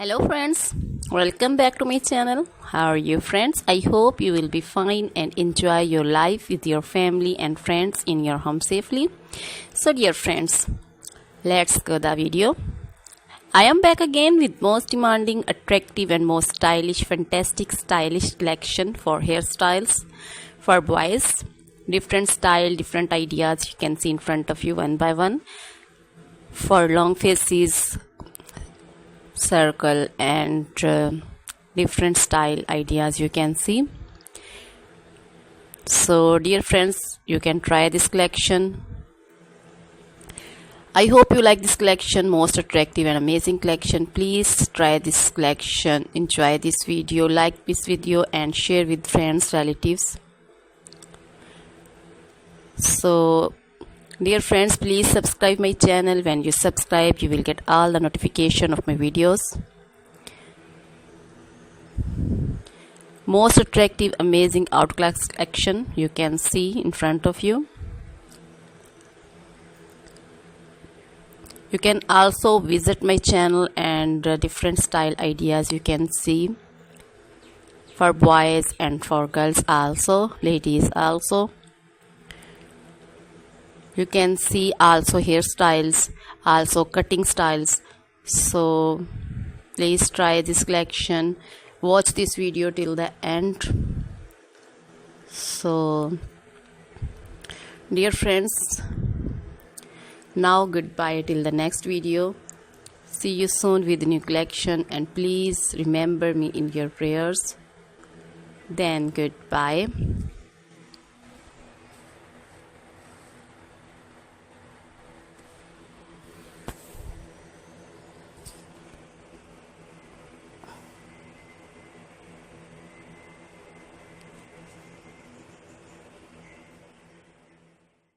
Hello friends, welcome back to my channel. How are you friends? I hope you will be fine and enjoy your life with your family and friends in your home safely. So dear friends, let's go the video. I am back again with most demanding, attractive and most stylish, fantastic stylish collection for hairstyles for boys. Different style, different ideas you can see in front of you one by one. For long faces, circle and different style ideas you can see. So dear friends, you can try this collection. I hope you like this collection, most attractive and amazing collection. Please try this collection, enjoy this video, like this video and share with friends, relatives. So dear friends, please subscribe my channel. When you subscribe, you will get all the notification of my videos. Most attractive, amazing outclass collection you can see in front of you. You can also visit my channel and different style ideas you can see for boys and for girls also, ladies also. You can see also hairstyles, also cutting styles. So please try this collection. Watch this video till the end. So dear friends, now goodbye till the next video. See you soon with a new collection and please remember me in your prayers. Then goodbye.